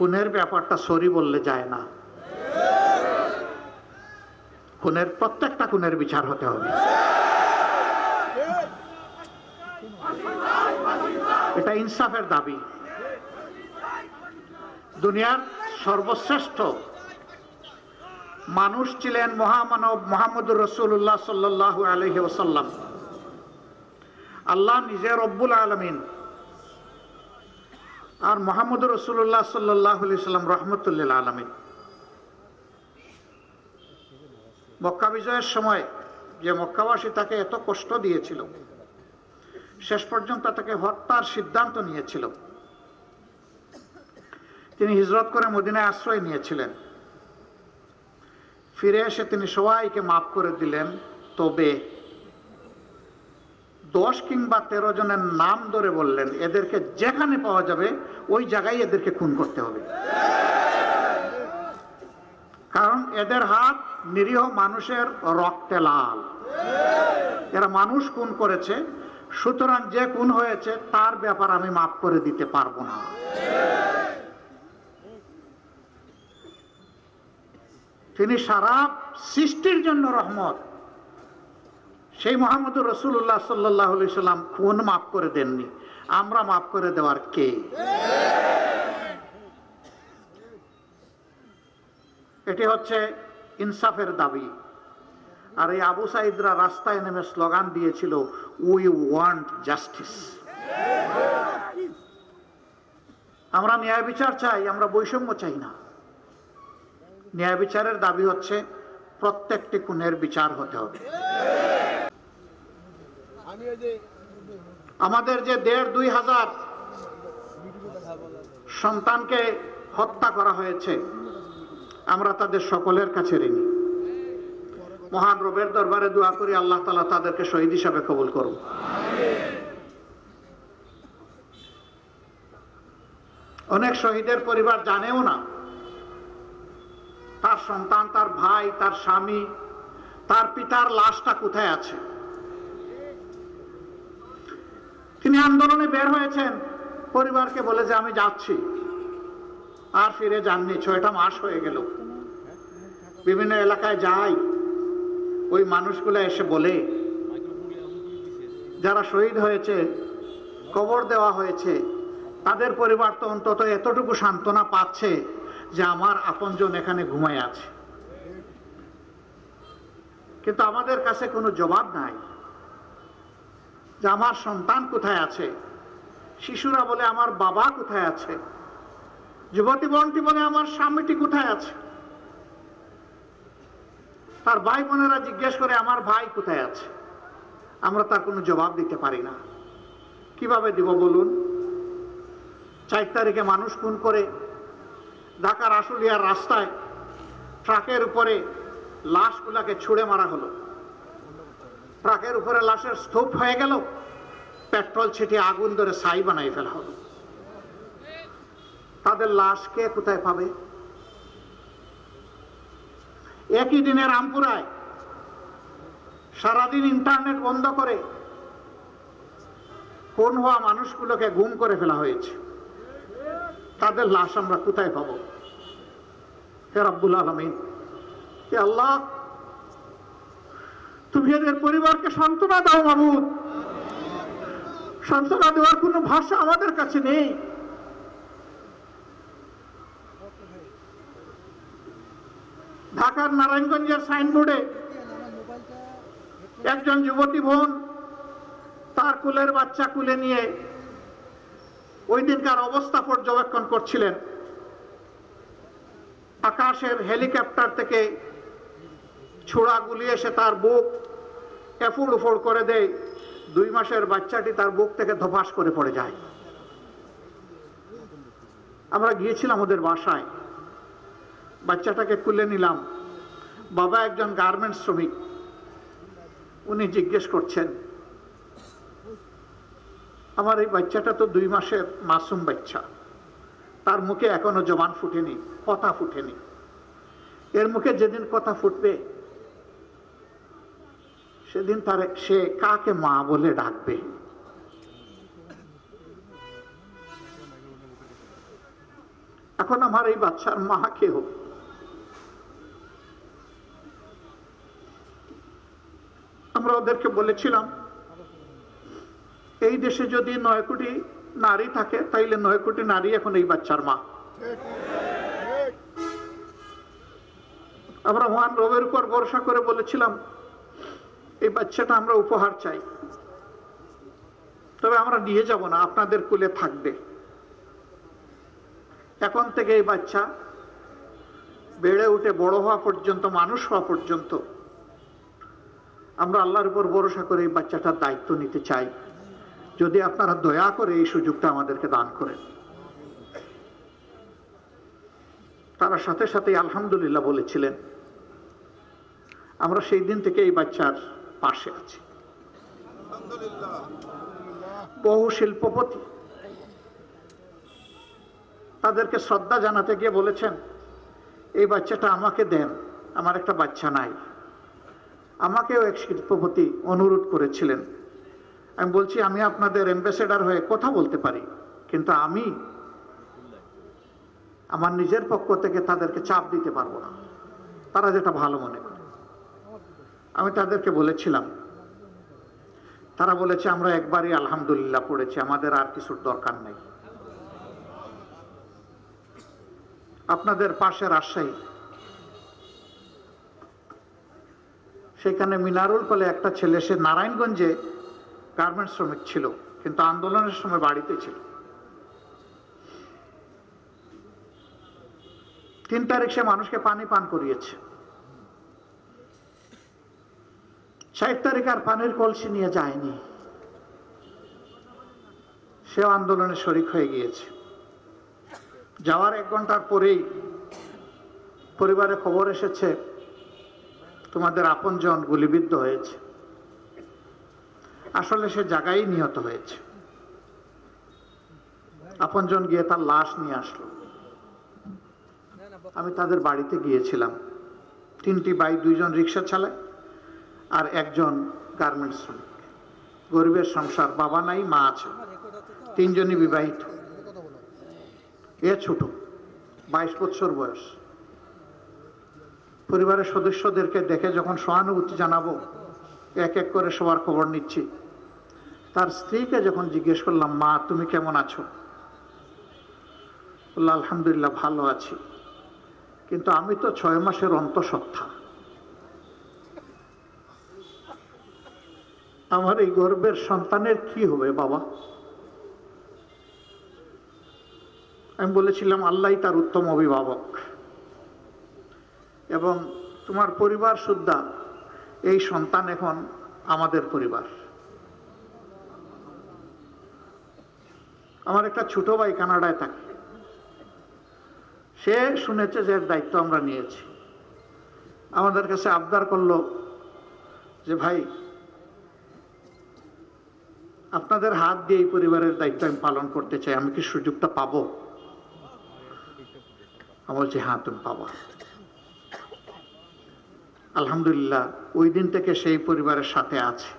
খুনের ব্যাপারটা সরি বললে যায় না। খুনের প্রত্যেকটা খুনের বিচার হতে হবে। এটা ইনসাফের দাবি। দুনিয়ার সর্বশ্রেষ্ঠ মানুষ ছিলেন মহামানব মুহাম্মদুর রাসূলুল্লাহ সাল্লাল্লাহু আলাইহি ওয়াসাল্লাম। আল্লাহ নিজে রব্বুল আলামিন, আর মুহাম্মদুর রাসূলুল্লাহ সাল্লাল্লাহু আলাইহি ওয়াসাল্লাম রাহমাতুল লিল আলামিন। মক্কা বিজয়ের সময় যে মক্কাবাসী তাকে এত কষ্ট দিয়েছিল, শেষ পর্যন্ত তাকে হত্যার সিদ্ধান্ত নিয়েছিল। তিনি হিজরত করে মদিনায় আশ্রয় নিয়েছিলেন। ফিরে এসে তিনি সবাইকে মাফ করে দিলেন, তবে 10 কিংবা 13 জনের নাম ধরে বললেন, এদেরকে যেখানে পাওয়া যাবে ওই জায়গায় এদেরকে খুন করতে হবে। কারণ এদের হাত নিরীহ মানুষের রক্তে লাল। এরা মানুষ খুন করেছে, সুতরাং যে খুন হয়েছে তার ব্যাপার আমি মাফ করে দিতে পারবো না। তিনি সারা সৃষ্টির জন্য রহমত। সেই মুহাম্মদুর রাসূলুল্লাহ সাল্লাল্লাহু আলাইহি সাল্লাম খুন মাফ করে দেননি, আমরা মাফ করে দেওয়ার কে? এটি হচ্ছে ইনসাফের দাবি। আর এই আবু সাইদরা রাস্তায় নেমে স্লোগান দিয়েছিল, উই ওয়ান্ট জাস্টিস। আমরা ন্যায় বিচার চাই, আমরা বৈষম্য চাই না। ন্যায় বিচারের দাবি হচ্ছে প্রত্যেকটি খুনের বিচার হতে হবে। আমাদের যে ১,৫-২ হাজার সন্তানকে হত্যা করা হয়েছে, আমরা তাদের সকলের কাছে ঋণী। মহান রবের দরবারে দোয়া করি, আল্লাহ তাআলা তাদেরকে শহীদ হিসাবে কবুল করুন। অনেক শহীদের পরিবার জানেও না তার সন্তান, তার ভাই, তার স্বামী, তার পিতার লাশটা কোথায় আছে। তিনি আন্দোলনে বের হয়েছেন, পরিবারকে বলে যে আমি যাচ্ছি, আর ফিরে যাননি। 6টা মাস হয়ে গেল। বিভিন্ন এলাকায় যাই, ওই মানুষগুলো এসে বলে, যারা শহীদ হয়েছে, কবর দেওয়া হয়েছে, তাদের পরিবার তো অন্তত এতটুকু সান্ত্বনা পাচ্ছে যে আমার আপনজন এখানে ঘুমায় আছে। কিন্তু আমাদের কাছে কোনো জবাব নাই যে আমার সন্তান কোথায় আছে। শিশুরা বলে আমার বাবা কোথায় আছে, যুবতী বোনটি বলে আমার স্বামীটি কোথায় আছে, তার ভাই বোনেরা জিজ্ঞেস করে আমার ভাই কোথায় আছে। আমরা তার কোনো জবাব দিতে পারি না। কিভাবে দিব বলুন? 4 তারিখে মানুষ খুন করে ঢাকার আশুলিয়ার রাস্তায় ট্রাকের উপরে লাশগুলাকে ছুঁড়ে মারা হলো। ট্রাকের উপরে লাশের স্তূপ হয়ে গেল, পেট্রোল ছিটিয়ে আগুন ধরে ছাই বানাই ফেলা হলো। তাদের লাশ কে কোথায় পাবে? একই দিনে রামপুরায় সারাদিন ইন্টারনেট বন্ধ করে খুন হওয়া মানুষগুলোকে গুম করে ফেলা হয়েছে। তাদের লাশ আমরা কোথায় পাবো? হে রব্বুল আলামিন, হে আল্লাহ, তুমি এদের পরিবারকে সান্ত্বনা দাও মাবুদ। সান্ত্বনা দেওয়ার কোনো ভাষা আমাদের কাছে নেই। ঢাকার নারায়ণগঞ্জের সাইনবোর্ডে একজন যুবতী বোন তার কোলের বাচ্চা কুলে নিয়ে ওই দিনকার অবস্থা পর্যবেক্ষণ করছিলেন। আকাশের হেলিকপ্টার থেকে ছোড়া গুলি এসে তার বুক এফুড় উফড় করে দেয়। 2 মাসের বাচ্চাটি তার বুক থেকে ধপাস করে পড়ে যায়। আমরা গিয়েছিলাম ওদের বাসায়, বাচ্চাটাকে কুলে নিলাম। বাবা একজন গার্মেন্টস শ্রমিক, উনি জিজ্ঞেস করছেন, আমার এই বাচ্চাটা তো 2 মাসের মাসুম বাচ্চা, তার মুখে এখনো জবান ফুটেনি, কথা ফুটেনি। এর মুখে যেদিন কথা ফুটবে সেদিন সে কাকে মা বলে ডাকবে? এখন আমার এই বাচ্চার মা কে হবে? আমরা ওদেরকে বলেছিলাম, এই দেশে যদি 9 কোটি নারী থাকে তাইলে 9 কোটি নারী এখন এই বাচ্চার মা। আমরা মহান রবের উপর ভরসা করে বলেছিলাম, এই বাচ্চাটা আমরা উপহার চাই, তবে আমরা নিয়ে যাব না, আপনাদের কুলে থাকবে। এখন থেকে এই বাচ্চা বেড়ে উঠে বড় হওয়া পর্যন্ত, মানুষ হওয়া পর্যন্ত আমরা আল্লাহর উপর ভরসা করে এই বাচ্চাটার দায়িত্ব নিতে চাই। যদি আপনারা দয়া করে এই সুযোগটা আমাদেরকে দান করেন। তারা সাথে সাথে আলহামদুলিল্লাহ বলেছিলেন। আমরা সেই দিন থেকে এই বাচ্চার পাশে আছি। বহু শিল্পপতি তাদেরকে শ্রদ্ধা জানাতে গিয়ে বলেছেন, এই বাচ্চাটা আমাকে দেন, আমার একটা বাচ্চা নাই। আমাকেও এক শিল্পপতি অনুরোধ করেছিলেন। আমি বলছি, আমি আপনাদের অ্যাম্বাসেডর হয়ে কথা বলতে পারি, কিন্তু আমি আমার নিজের পক্ষ থেকে তাদেরকে চাপ দিতে পারবো না, তারা যেটা ভালো মনে করে। আমি তাদেরকে বলেছিলাম, তারা বলেছে আমরা একবারই আলহামদুলিল্লাহ পড়েছি, আমাদের আর কিছুর দরকার নেই। আপনাদের পাশে রাজশাহী, সেখানে মিনারুল বলে একটা ছেলে, সে নারায়ণগঞ্জে গার্মেন্টস শ্রমিক ছিল, কিন্তু আন্দোলনের সময় বাড়িতে ছিল। 3 তারিখ সে মানুষকে পানি পান করিয়েছে। 4 তারিখ আর পানির কলসি নিয়ে যায়নি, সেও আন্দোলনে শরিক হয়ে গিয়েছে। যাওয়ার 1 ঘন্টার পরেই পরিবারে খবর এসেছে, তোমাদের আপনজন গুলিবিদ্ধ হয়েছে। আসলে সে জায়গায় নিহত হয়েছে। আপনজন গিয়ে তার লাশ নিয়ে আসলো। আমি তাদের বাড়িতে গিয়েছিলাম। 3টি ভাই, 2 জন রিক্সা চালায় আর 1 জন গার্মেন্টস শ্রমিক। গরিবের সংসার, বাবা নাই, মা আছে, 3 জনই বিবাহিত। এ ছোট, 22 বছর বয়স। পরিবারের সদস্যদেরকে দেখে যখন সহানুভূতি জানাবো, এক এক করে সবার খবর নিচ্ছি। তার স্ত্রীকে যখন জিজ্ঞেস করলাম, মা তুমি কেমন আছো? বলল, আলহামদুলিল্লাহ ভালো আছি, কিন্তু আমি তো 6 মাসের অন্তঃসত্ত্বা, আমার এই গর্ভের সন্তানের কি হবে বাবা? আমি বলেছিলাম, আল্লাহই তার উত্তম অভিভাবক, এবং তোমার পরিবার সুদ্ধা এই সন্তান এখন আমাদের পরিবার। আমার একটা ছোট ভাই কানাডায় থাকে, সে শুনেছে যে এর দায়িত্ব আমরা নিয়েছি। আমাদের কাছে আবদার করলো যে ভাই, আপনাদের হাত দিয়ে এই পরিবারের দায়িত্ব আমি পালন করতে চাই, আমি কি সুযোগটা পাবো? আমি বলছি, হ্যাঁ তুমি পাবা। আলহামদুলিল্লাহ ওই দিন থেকে সেই পরিবারের সাথে আছে।